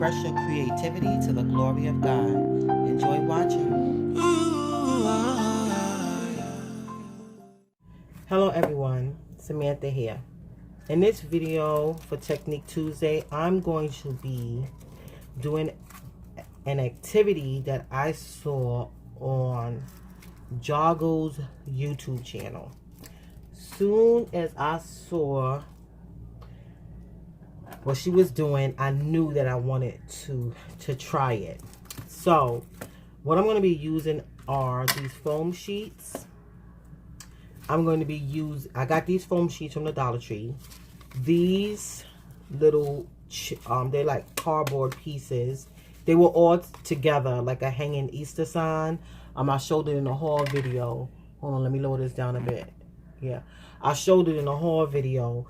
express your creativity to the glory of God. Enjoy watching. Hello everyone, Samantha here. In this video for Technique Tuesday, I'm going to be doing an activity that I saw on Joggle's YouTube channel. Soon as I saw what she was doing, I knew that I wanted to try it. So what I'm going to be using are these foam sheets. I got these foam sheets from the Dollar Tree. These little they're like cardboard pieces. They were all together like a hanging Easter sign. I showed it in a haul video. Hold on, let me lower this down a bit. Yeah, I showed it in a haul video.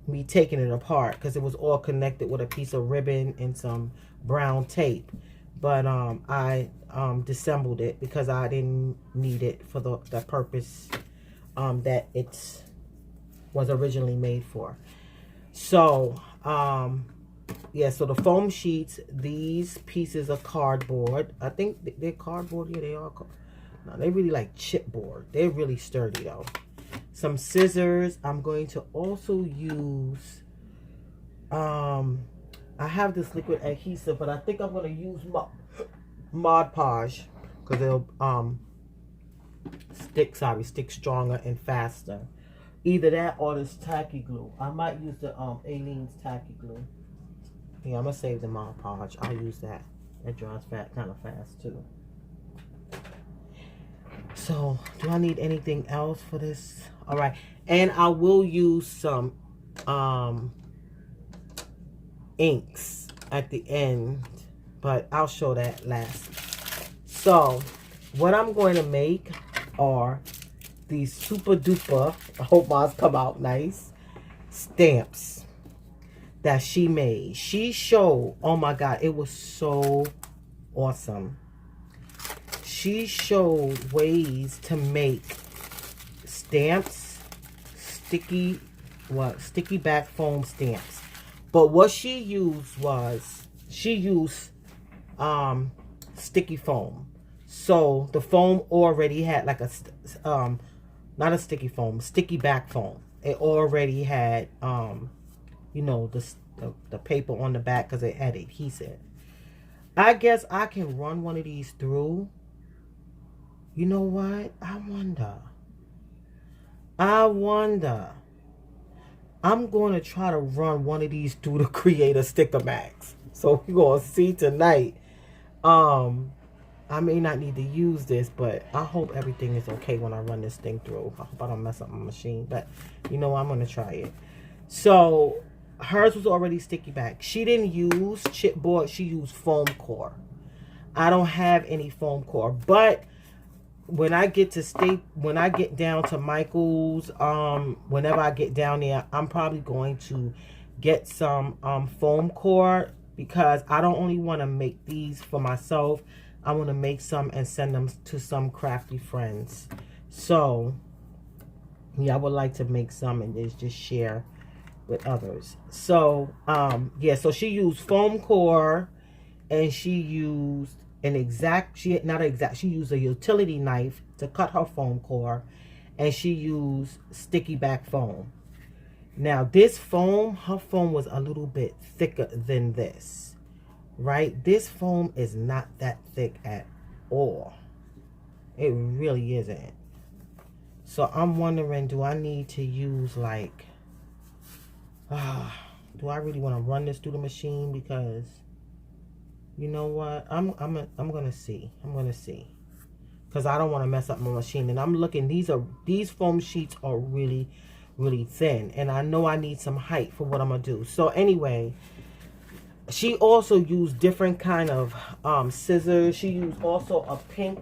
Me taking it apart because it was all connected with a piece of ribbon and some brown tape. But I disassembled it because I didn't need it for the purpose that it was originally made for. So yeah, so the foam sheets, these pieces of cardboard, I think they're cardboard. Yeah, they are. No, they're really like chipboard. They're really sturdy though. Some scissors. I'm going to also use I have this liquid adhesive, but I think I'm going to use Mod Podge because it'll stick stronger and faster. Either that or this tacky glue. I might use the Aleene's tacky glue. Yeah, I'm gonna save the Mod Podge. I'll use that. It dries kind of fast too. So, do I need anything else for this? All right, and I will use some inks at the end, but I'll show that last. So, what I'm going to make are these super duper, I hope mine come out nice, stamps that she made. She showed, oh my God, it was so awesome. She showed ways to make stamps, sticky back foam stamps. But what she used was, sticky foam. So the foam already had like a, not a sticky foam, sticky back foam. It already had, you know, the paper on the back because it had adhesive. I guess I can run one of these through. You know what? I wonder. I'm going to try to run one of these through the Creator Sticker Max. So we're going to see tonight. I may not need to use this, but I hope everything is okay when I run this thing through. I hope I don't mess up my machine, but you know, I'm going to try it. So hers was already sticky back. She didn't use chipboard. She used foam core. I don't have any foam core, but when I get down to Michael's, whenever I get down there, I'm probably going to get some foam core because I don't only want to make these for myself. I want to make some and send them to some crafty friends. So yeah, I would like to make some and just share with others. So yeah, so she used foam core and she used she used a utility knife to cut her foam core, and she used sticky back foam. Now this foam, her foam was a little bit thicker than this, right? This foam is not that thick at all. It really isn't. So I'm wondering, do I need to use like, do I really want to run this through the machine? Because you know what? I'm gonna see. Because I don't want to mess up my machine. And I'm looking, these foam sheets are really, really thin. And I know I need some height for what I'm gonna do. So anyway, she also used different kind of scissors. She used also a pink.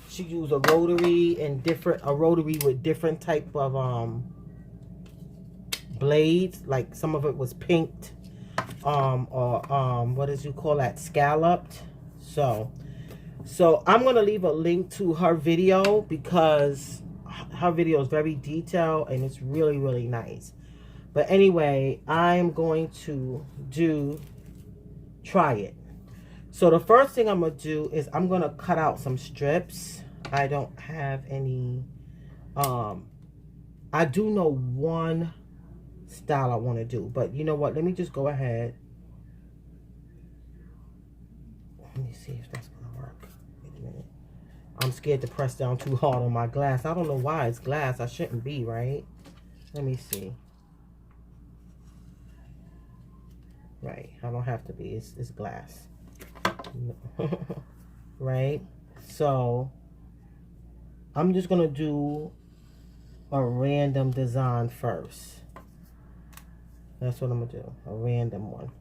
She used a rotary and a rotary with different type of blades. Like some of it was pinked. What did you call that, scalloped. So I'm gonna leave a link to her video because her video is very detailed and it's really, really nice. But anyway, I'm going to try it. So the first thing I'm going to do is I'm going to cut out some strips. I don't have any, I do know one style I want to do, but you know what? Let me just go ahead. Let me see if that's going to work. Wait a minute. I'm scared to press down too hard on my glass. I don't know why it's glass. I shouldn't be, right? Let me see. Right. I don't have to be. It's glass. Right? So, I'm just going to do a random design first. That's what I'm going to do. A random one.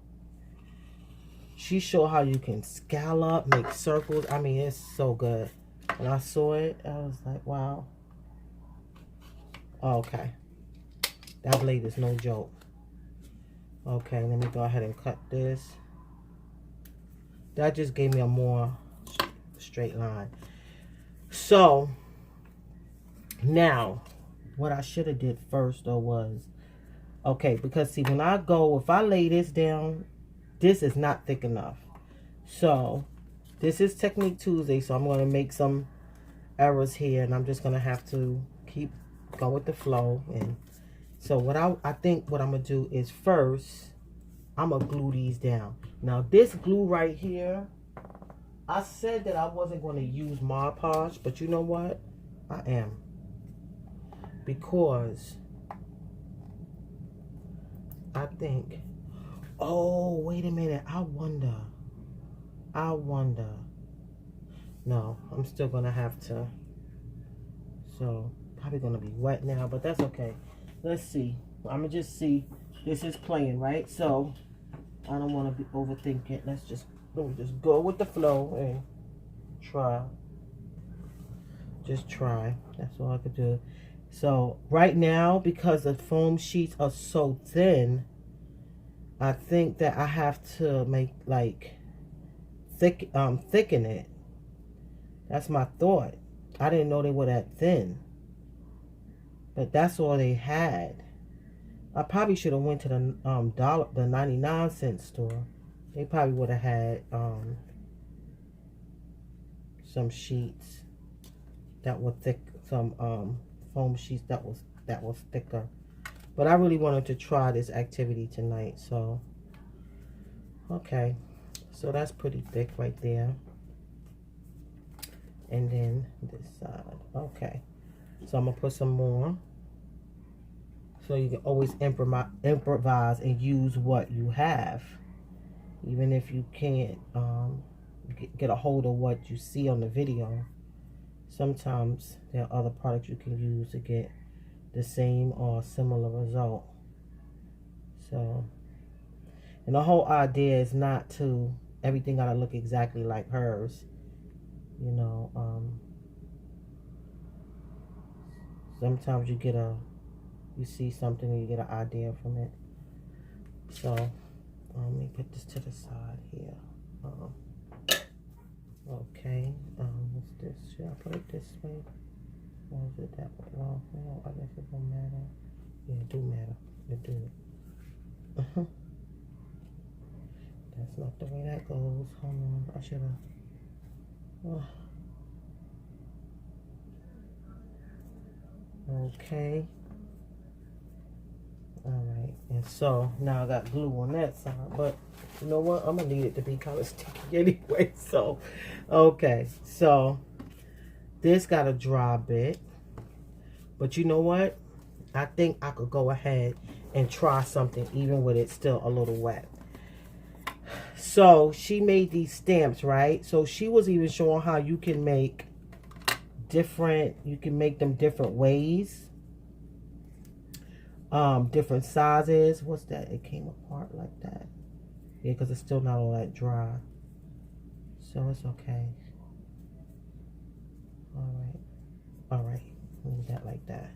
She showed how you can scallop, make circles. I mean, it's so good. When I saw it, I was like, wow. Okay. That blade is no joke. Okay, let me go ahead and cut this. That just gave me a more straight line. So, now, what I should have did first, though, was... Okay, because, see, when I go... If I lay this down, this is not thick enough. So, this is Technique Tuesday, so I'm going to make some errors here. And I'm just going to have to go with the flow. And so, what I think what I'm going to do is first... I'm going to glue these down. Now, this glue right here, I said that I wasn't going to use Mod Podge, but you know what? I am. Because I think, oh, wait a minute. I wonder. No, I'm still going to have to. So, probably going to be wet now, but that's okay. Let's see. I'm going to just see. This is playing, right? So, I don't want to be overthinking. Let me just go with the flow and try. Just try. That's all I could do. So right now, because the foam sheets are so thin, I think that I have to make like thicken it. That's my thought. I didn't know they were that thin. But that's all they had. I probably should have went to the the 99-cent store. They probably would have had some sheets that were thick, some foam sheets that was thicker. But I really wanted to try this activity tonight, so okay. So that's pretty thick right there. And then this side. Okay. So I'm gonna put some more. So you can always improvise and use what you have. Even if you can't get a hold of what you see on the video. Sometimes there are other products you can use to get the same or similar result. So, and the whole idea is not to, everything gotta look exactly like hers. You know, sometimes you see something and you get an idea from it. So, let me put this to the side here. Okay, what's this? Should I put it this way? Or is it that way? Well, I guess it don't matter. Yeah, it do matter. It do. That's not the way that goes. Hold on, I should have. Okay. Alright, and so now I got glue on that side, but you know what? I'm gonna need it to be kind of sticky anyway. So, okay, so this got a dry bit, but you know what? I think I could go ahead and try something even with it still a little wet. So she made these stamps, right? So she was even showing how you can make you can make them different ways. Different sizes. What's that? It came apart like that. Yeah, because it's still not all that dry. So it's okay. Alright. Leave that like that.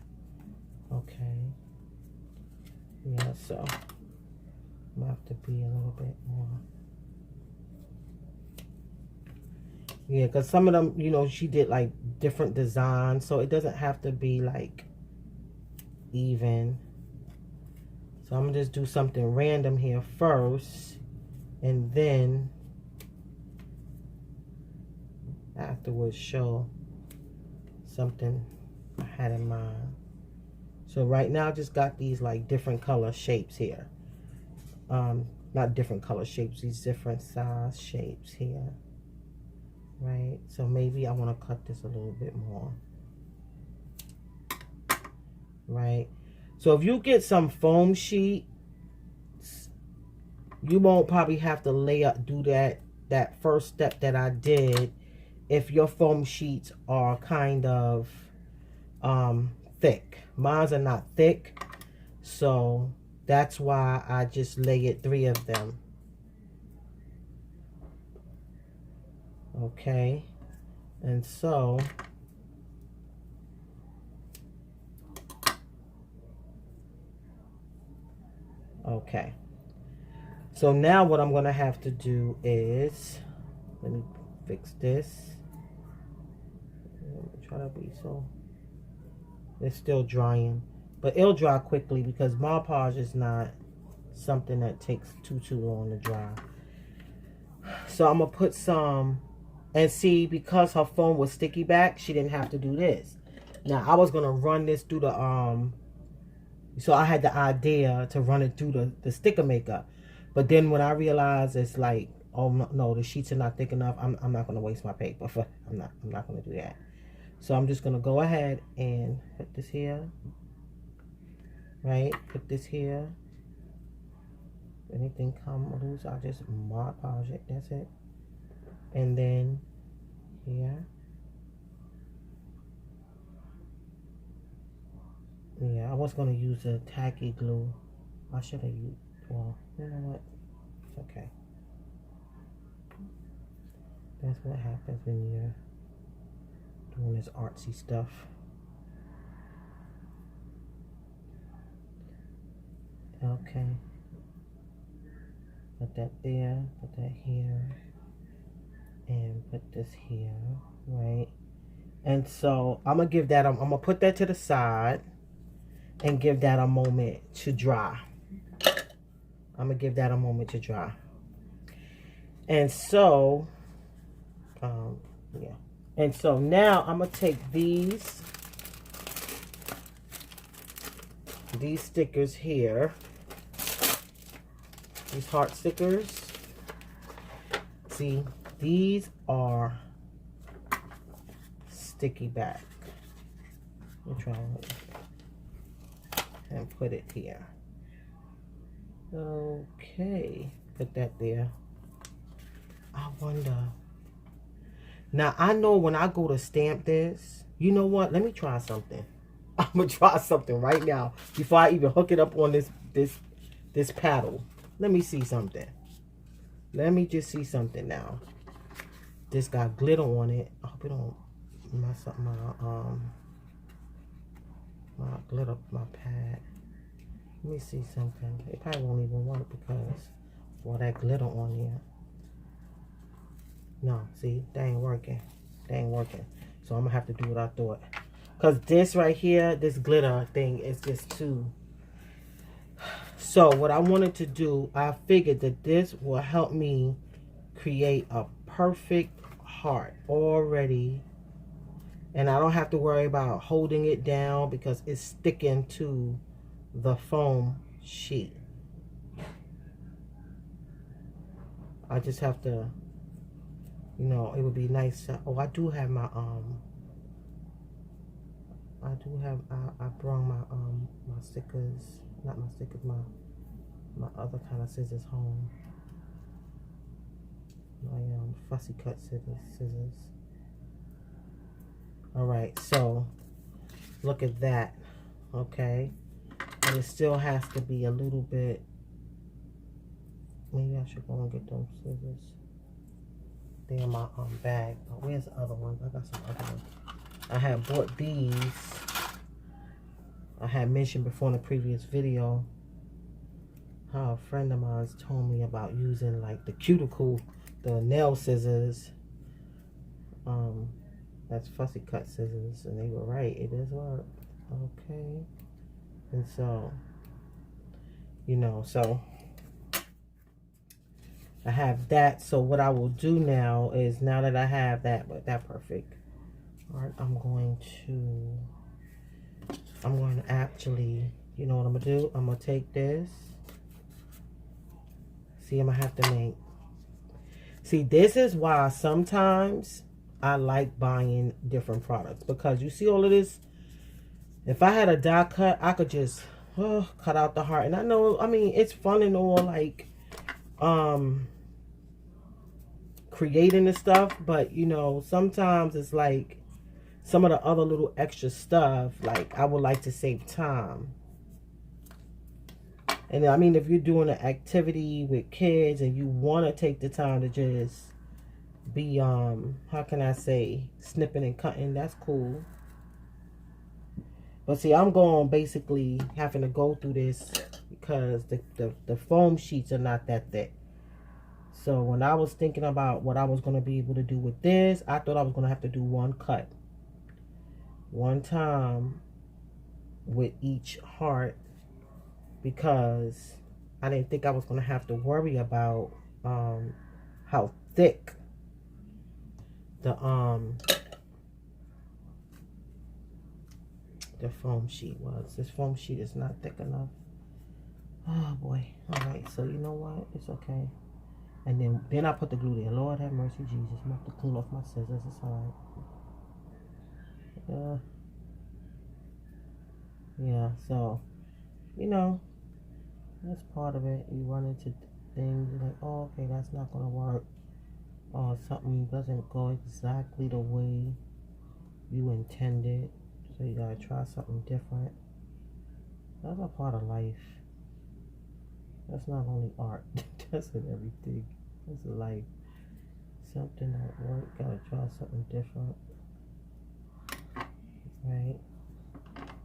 Okay. Yeah, so I'm gonna have to be a little bit more. Yeah, because some of them, you know, she did like different designs, so it doesn't have to be like even. So So I'm gonna just do something random here first, and then afterwards show something I had in mind. So right now I just got these like different color shapes here. Not different color shapes, these different size shapes here. Right, so maybe I want to cut this a little bit more. Right, so if you get some foam sheet, you won't probably have to do that first step that I did if your foam sheets are kind of thick. Mine are not thick, so that's why I just layered 3 of them. Okay, and so okay, so now what I'm going to have to do is, let me fix this. Let me try to be so, it's still drying, but it'll dry quickly because Mod Podge is not something that takes too long to dry. So I'm going to put some, and see, because her phone was sticky back, she didn't have to do this. Now I was going to run this through the so I had the idea to run it through the sticker maker, but then when I realized it's like, oh no, the sheets are not thick enough, I'm not going to waste my paper for, I'm not going to do that. So I'm just going to go ahead and put this here, right, put this here. If anything come loose, I'll just Mod Podge it, that's it. And then here, yeah, I was going to use a tacky glue. I should have used, well, you know what, it's okay. That's what happens when you're doing this artsy stuff. Okay, put that there, put that here, and put this here, right? And so I'm gonna give that, I'm gonna put that to the side and give that a moment to dry. I'm gonna give that a moment to dry. And so, yeah. And so now I'm gonna take these stickers here, these heart stickers. See, these are sticky back. Let me try and put it here. Okay, put that there. I wonder. Now I know when I go to stamp this, you know what? Let me try something. I'm gonna try something right now before I even hook it up on this paddle. Let me see something. Let me just see something now. This got glitter on it. I hope it don't mess up my glitter, my pad. Let me see something. It probably won't even work because all that glitter on here. No, see, they ain't working. They ain't working. So I'm gonna have to do what I thought. Cause this right here, this glitter thing is just too. So what I wanted to do, I figured that this will help me create a perfect heart already. And I don't have to worry about holding it down because it's sticking to the foam sheet. I just have to, you know, it would be nice. Oh, I do have my I brought my my stickers, not my stickers, my other kind of scissors home. My fussy cut scissors. All right, so look at that. Okay, and it still has to be a little bit. Maybe I should go and get those scissors. They're in my bag. Oh, where's the other ones? I got some other ones. I had bought these. I had mentioned before in a previous video how a friend of mine told me about using like the cuticle, the nail scissors. That's fussy cut scissors, and they were right. It does work. Okay, and so You know, so I have that. So what I will do now is, now that I have that, but that perfect. All right, I'm going to actually, you know what I'm gonna do? I'm gonna take this. See, I'm gonna have to make. See, this is why sometimes I like buying different products, because you see all of this. If I had a die cut, I could just cut out the heart. And I know, I mean, it's fun and all, like creating the stuff, but you know, sometimes it's like some of the other little extra stuff, like I would like to save time. And I mean, if you're doing an activity with kids and you want to take the time to just be how can I say, snipping and cutting, that's cool. But see, I'm going basically having to go through this because the foam sheets are not that thick. So when I was thinking about what I was going to be able to do with this, I thought I was going to have to do one cut, one time with each heart, because I didn't think I was going to have to worry about how thick the foam sheet was. This foam sheet is not thick enough. Oh boy. All right, so you know what? It's okay. And then I put the glue there. Lord have mercy, Jesus. I'm going to have to clean off my scissors. It's all right. Yeah, so, you know, that's part of it. You run into things, you're like, oh, okay, that's not going to work. Or something doesn't go exactly the way you intended. So you got to try something different. That's a part of life. That's not only art. That's in everything. That's life. Something at work, gotta try something different. Right?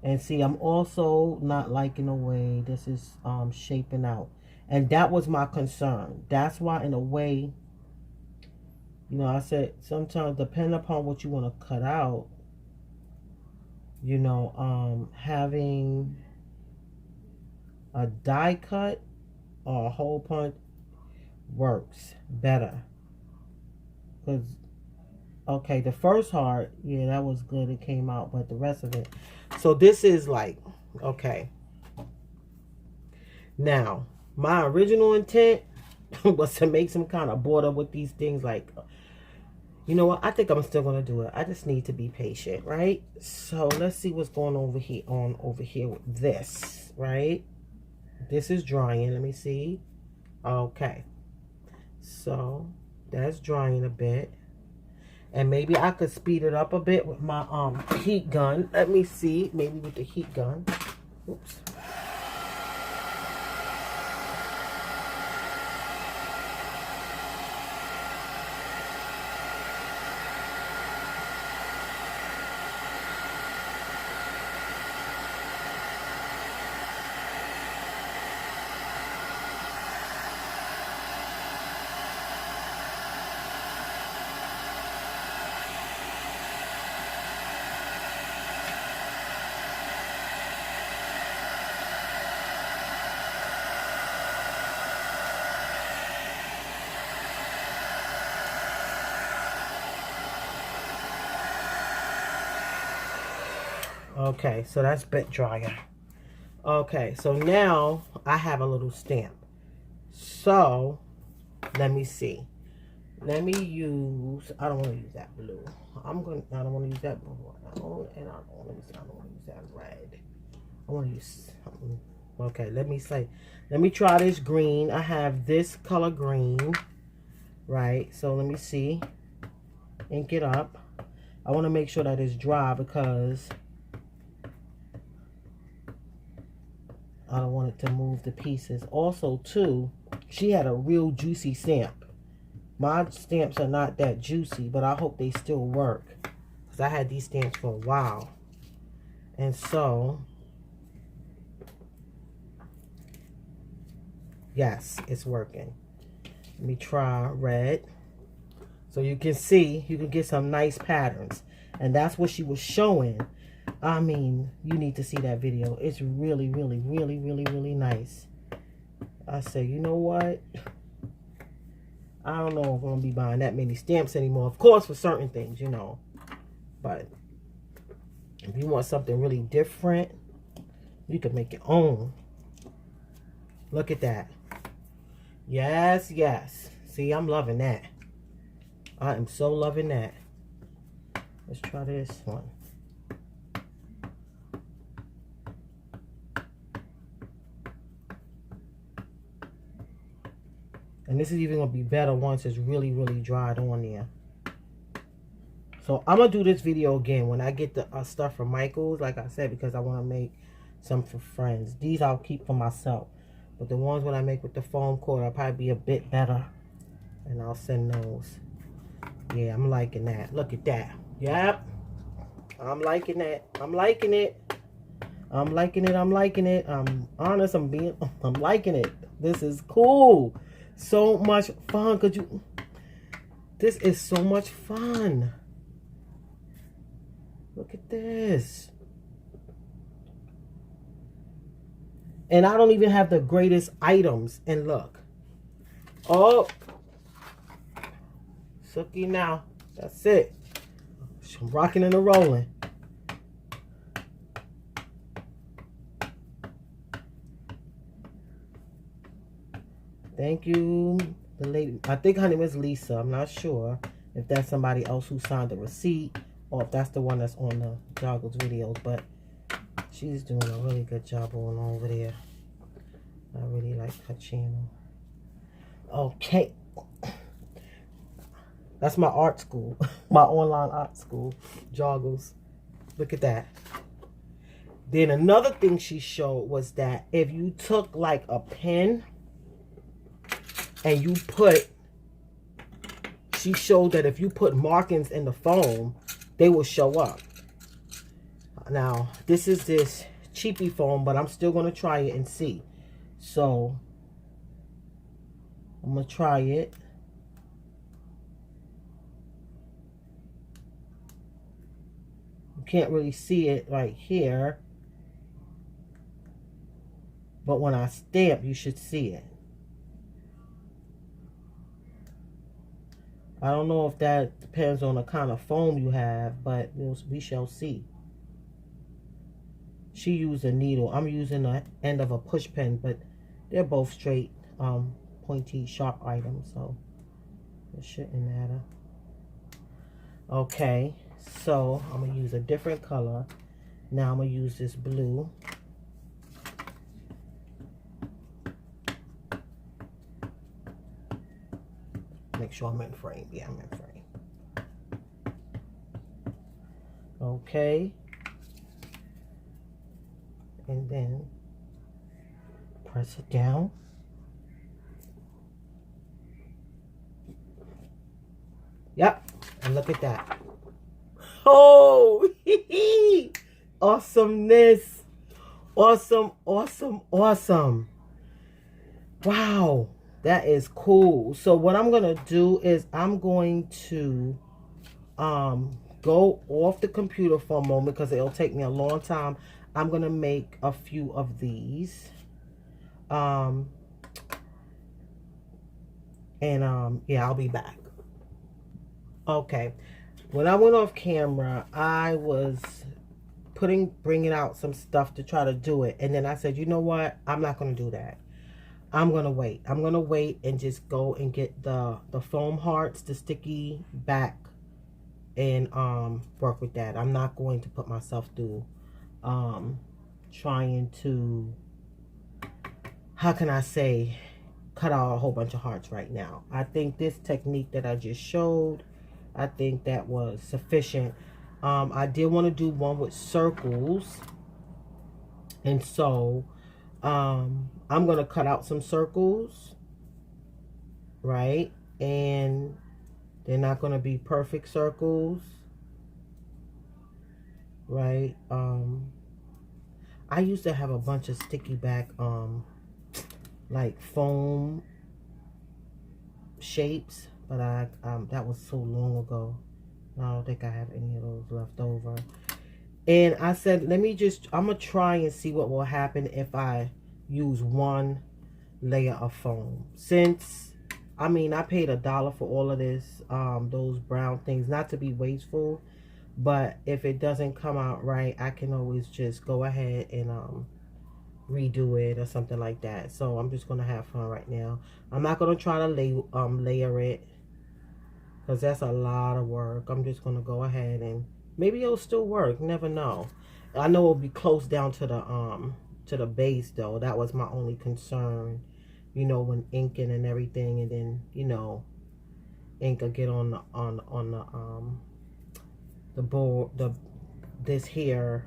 And see, I'm also not liking the way this is shaping out. And that was my concern. That's why, in a way, you know, I said sometimes depending upon what you want to cut out, you know, having a die cut or a hole punch works better. Because, okay, the first heart, yeah, that was good. It came out, but the rest of it. So this is like, okay. Now, my original intent was to make some kind of border with these things. Like, you know what? I think I'm still going to do it. I just need to be patient, right? So let's see what's going on over here with this, right? This is drying. Let me see. Okay. So that's drying a bit. And maybe I could speed it up a bit with my heat gun. Let me see. Maybe with the heat gun. Oops. Okay, so that's bit drier. Okay, so now I have a little stamp. So let me see. Let me use, I don't want to use that blue. I don't want to use that blue. I don't want to use that red. I want to use something. Okay, let me try this green. I have this color green, right? So let me see. Ink it up. I want to make sure that it's dry because I don't want it to move the pieces. Also, too, she had a real juicy stamp. My stamps are not that juicy, but I hope they still work. Because I had these stamps for a while. And so, yes, it's working. Let me try red. So you can see, you can get some nice patterns. And that's what she was showing. I mean, you need to see that video. It's really, really, really, really, really nice. I say, you know what? I don't know if I'm going to be buying that many stamps anymore. Of course, for certain things, you know. But if you want something really different, you can make your own. Look at that. Yes, yes. See, I'm loving that. I am so loving that. Let's try this one. And this is even going to be better once it's really, really dried on there. So I'm going to do this video again when I get the stuff from Michaels, like I said, because I want to make some for friends. These I'll keep for myself. But the ones when I make with the foam core, I'll probably be a bit better. And I'll send those. Yeah, I'm liking that. Look at that. Yep. I'm liking that. I'm liking it. I'm liking it. I'm liking it. I'm honest. I'm liking it. This is cool. So much fun. This is so much fun. Look at this. And I don't even have the greatest items. And look. Oh. Sookie now. That's it. I'm rocking and rolling. Thank you. The lady, I think her name is Lisa. I'm not sure if that's somebody else who signed the receipt or if that's the one that's on the Joggles videos, but she's doing a really good job on over there. I really like her channel. Okay. That's my art school. My online art school. Joggles. Look at that. Then another thing she showed was that if you took like a pen and you put, she showed that if you put markings in the foam, they will show up. Now, this is this cheapy foam, but I'm still going to try it and see. So, I'm going to try it. You can't really see it right here. But when I stamp, you should see it. I don't know if that depends on the kind of foam you have, but we shall see. She used a needle. I'm using the end of a push pen, but they're both straight, pointy, sharp items, so it shouldn't matter. Okay, so I'm going to use a different color. Now I'm going to use this blue. Make sure I'm in frame. Yeah, I'm in frame. Okay. And then press it down. Yep. And look at that. Oh, awesomeness. Awesome, awesome, awesome. Wow. That is cool. So what I'm going to do is I'm going to go off the computer for a moment because it'll take me a long time. I'm going to make a few of these. Yeah, I'll be back. Okay. When I went off camera, I was bringing out some stuff to try to do it. And then I said, you know what? I'm not going to do that. I'm going to wait. I'm going to wait and just go and get the foam hearts, the sticky back, and work with that. I'm not going to put myself through trying to, how can I say, cut out a whole bunch of hearts right now. I think this technique that I just showed, I think that was sufficient. I did want to do one with circles, and so I'm going to cut out some circles, right? And they're not going to be perfect circles, right? I used to have a bunch of sticky back, like foam shapes, but that was so long ago. I don't think I have any of those left over. And I said, I'm going to try and see what will happen if I use one layer of foam. Since, I mean, I paid $1 for all of this, those brown things, not to be wasteful, but if it doesn't come out right, I can always just go ahead and redo it or something like that. So I'm just gonna have fun right now. I'm not gonna try to layer it, because that's a lot of work. I'm just gonna go ahead and maybe it'll still work. Never know. I know it'll be close down to the base though. That was my only concern, you know, when inking and everything, and then, you know, ink will get on the board, this here,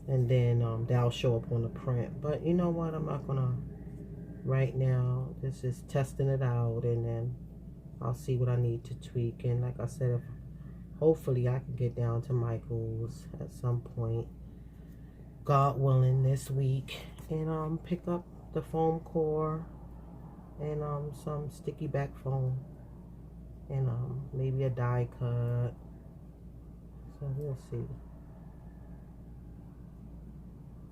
and then that'll show up on the print. But you know what, I'm not gonna right now. This is testing it out, and then I'll see what I need to tweak. And like I said, hopefully I can get down to Michael's at some point, God willing, this week, and pick up the foam core and some sticky back foam, and maybe a die cut. So we'll see.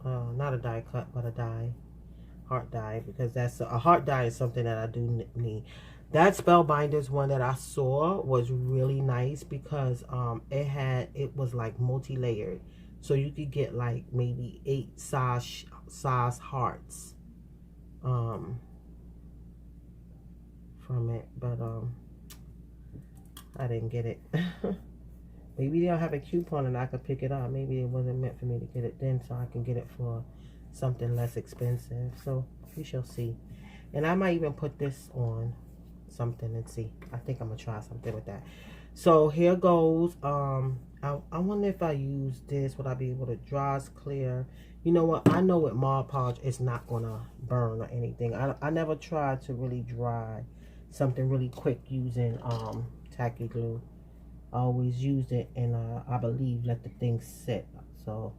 Not a die cut, but a die, heart die, because that's a heart die is something that I do need. That Spellbinders one that I saw was really nice because it was like multi-layered, so you could get like maybe 8 size hearts from it, but I didn't get it. Maybe they'll have a coupon and I could pick it up. Maybe it wasn't meant for me to get it then, so I can get it for something less expensive. So we shall see. And I might even put this on something and see. I think I'm gonna try something with that. So here goes. I wonder if I use this, would I be able to dry as clear? You know what? I know with Mod Podge it's not gonna burn or anything. I never tried to really dry something really quick using tacky glue. I always used it and I believe let the thing sit. So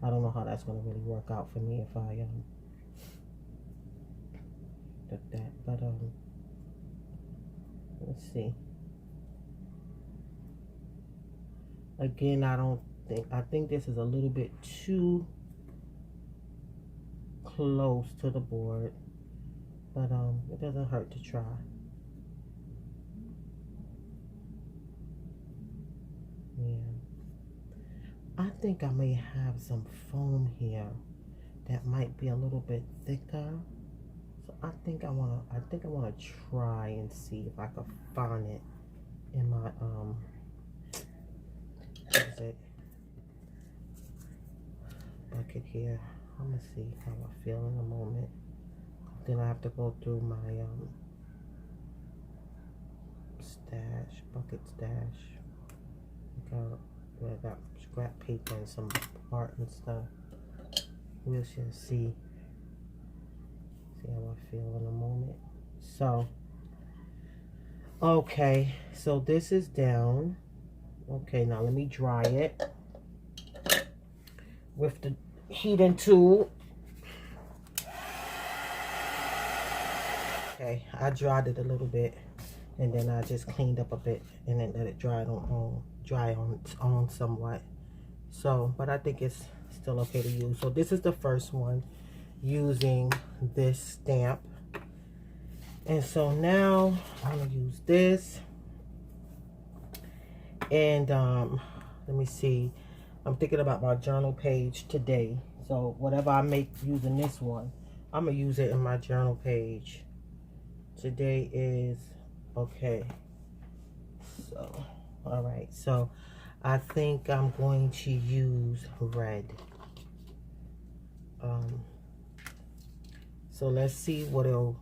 I don't know how that's gonna really work out for me if I did that. But let's see. Again, I think this is a little bit too close to the board, but it doesn't hurt to try. Yeah, I think I may have some foam here that might be a little bit thicker. So I think I wanna try and see if I can find it in my what is it, bucket here. I'm gonna see how I feel in a moment. Then I have to go through my bucket stash. I got scrap paper and some art and stuff. We'll just see how I feel in a moment. So, okay, so this is down. Okay, now let me dry it with the heating tool. Okay, I dried it a little bit, and then I just cleaned up a bit, and then let it dry on its own somewhat. So, but I think it's still okay to use. So this is the first one using this stamp, and so now I'm gonna use this, and let me see. I'm thinking about my journal page today. So whatever I make using this one, I'm gonna use it in my journal page. Today is, okay, so, all right, so I think I'm going to use red. So let's see what it'll,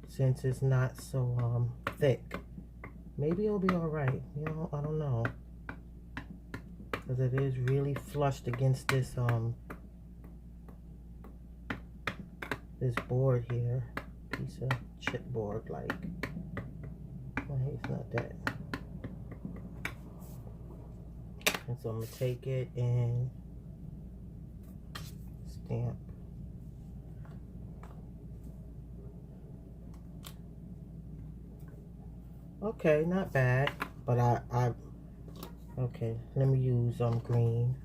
since it's not so thick, maybe it'll be all right. You know, I don't know, because it is really flushed against this this board here, piece of chipboard, like, well, it's not that. And so I'm gonna take it and stamp. Okay, not bad, but okay, let me use green.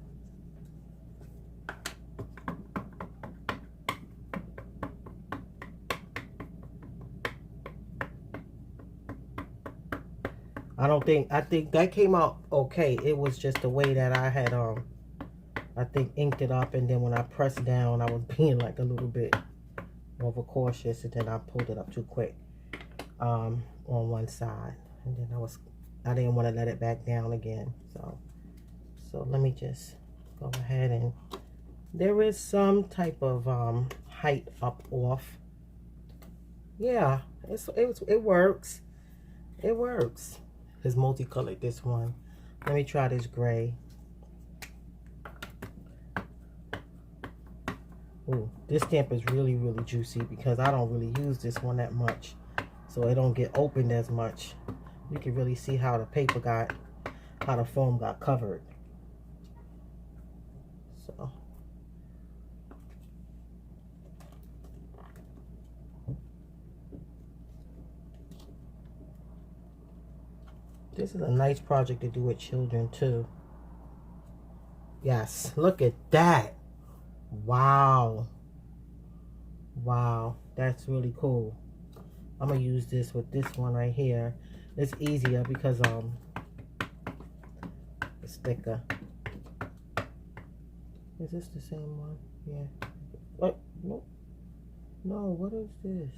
I think that came out okay. It was just the way that I had, I think inked it up, and then when I pressed down, I was being like a little bit overcautious, and then I pulled it up too quick, on one side, and then I didn't want to let it back down again. So let me just go ahead, and there is some type of height up off. Yeah, it works. It works. It's multicolored, this one. Let me try this gray. Ooh, this stamp is really, really juicy because I don't really use this one that much. So it don't get opened as much. You can really see how the paper got, how the foam got covered. So. This is a nice project to do with children too. Yes, look at that. Wow. Wow, that's really cool. I'm gonna use this with this one right here. It's easier because it's thicker. Is this the same one? Yeah. What? No. No, what is this?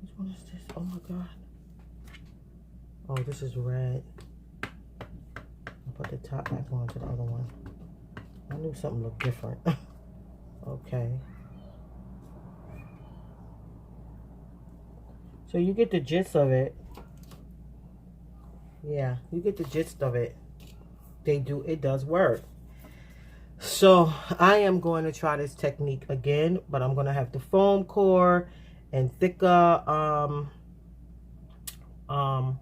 Which one is this? Oh my god. Oh, this is red. I'll put the top back on to the other one. I knew something looked different. Okay. So you get the gist of it. Yeah, you get the gist of it. It does work. So I am going to try this technique again, but I'm going to have the foam core and thicker, I'm going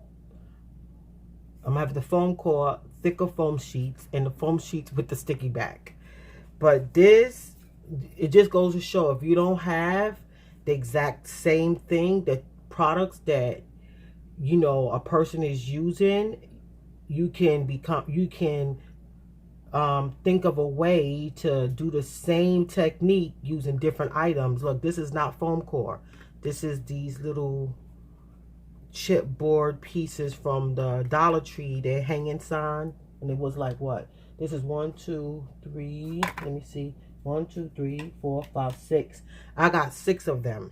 to have the foam core, thicker foam sheets, and the foam sheets with the sticky back. But this, it just goes to show, if you don't have the exact same thing, the products that, you know, a person is using, you can think of a way to do the same technique using different items. Look, this is not foam core. This is these little chipboard pieces from the Dollar Tree. They're hanging sign, and it was like what? This is 1, 2, 3. Let me see. 1, 2, 3, 4, 5, 6. I got 6 of them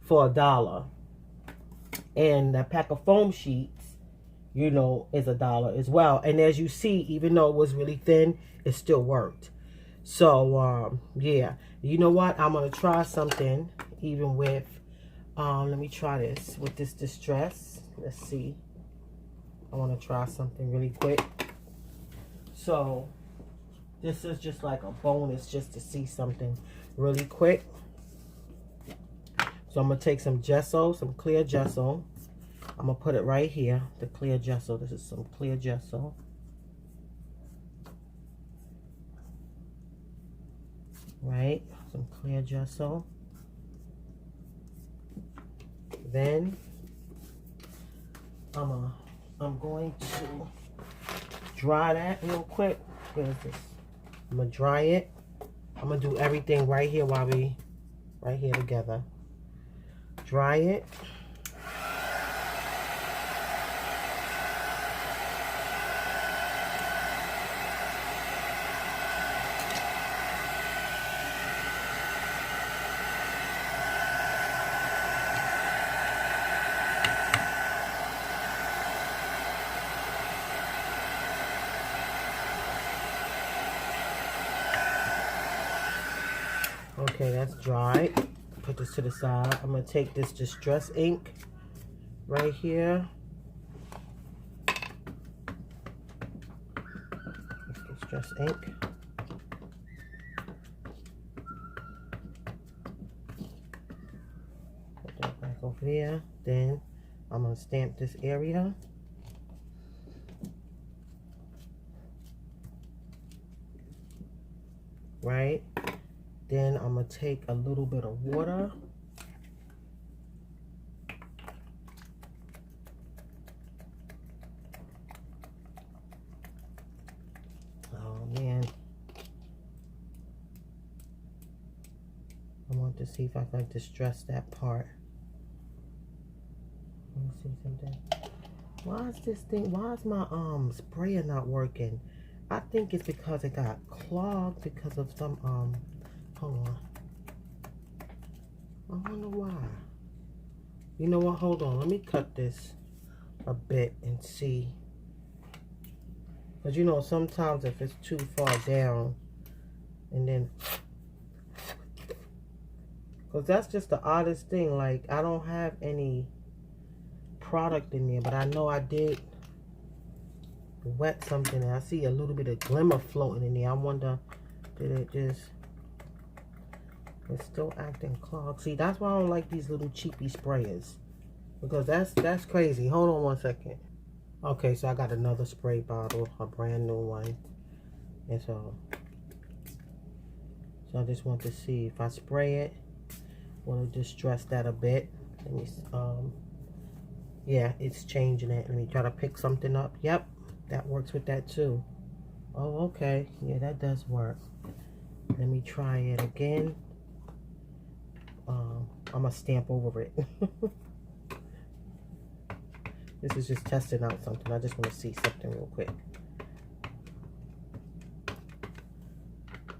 for $1. And a pack of foam sheets, you know, is $1 as well. And as you see, even though it was really thin, it still worked. So yeah, you know what, I'm gonna try something even with let me try this with this distress. Let's see, I want to try something really quick. So this is just like a bonus, just to see something really quick. So I'm gonna take some gesso, some clear gesso. I'm gonna put it right here, the clear gesso. This is some clear gesso. Right, some clear gesso. Then I'm going to dry that real quick. Where is this? I'm gonna dry it. I'm gonna do everything right here while we right here together. Dry it. Okay, that's dry. Put this to the side. I'm going to take this Distress ink right here. Distress ink. Put that back over there. Then I'm going to stamp this area. Right? Then I'm going to take a little bit of water. Oh, man. I want to see if I can distress that part. Let me see something. Why is this thing, why is my sprayer not working? I think it's because it got clogged because of some hold on. I don't know why. You know what, hold on, let me cut this a bit and see. Because you know, sometimes if it's too far down, and then, because that's just the oddest thing, like I don't have any product in there, but I know I did wet something, and I see a little bit of glimmer floating in there. I wonder, did it just, it's still acting clogged. See, that's why I don't like these little cheapy sprayers, because that's crazy. Hold on one second. Okay, so I got another spray bottle, a brand new one, and so I just want to see if I spray it, want to just stress that a bit. Let me yeah, it's changing it. Let me try to pick something up. Yep, that works with that too. Oh, okay. Yeah, that does work. Let me try it again. I'm gonna stamp over it. This is just testing out something. I just want to see something real quick.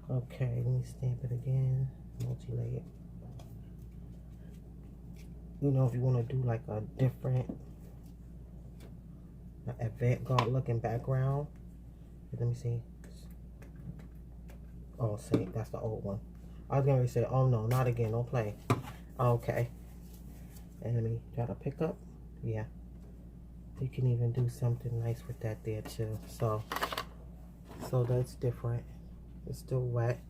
Okay, let me stamp it again. Multi-layer. You know, if you want to do like a different avant-garde looking background. Let me see. Oh, see, that's the old one. I was going to say, oh no, not again. Don't play. Okay. And let me try to pick up. Yeah. You can even do something nice with that there too. So that's different. It's still wet.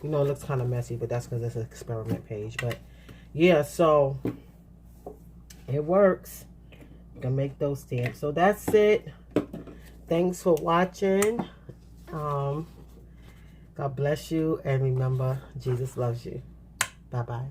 You know, it looks kind of messy, but that's because it's an experiment page. But yeah, so it works. You can make those stamps. So that's it. Thanks for watching. God bless you, and remember, Jesus loves you. Bye-bye.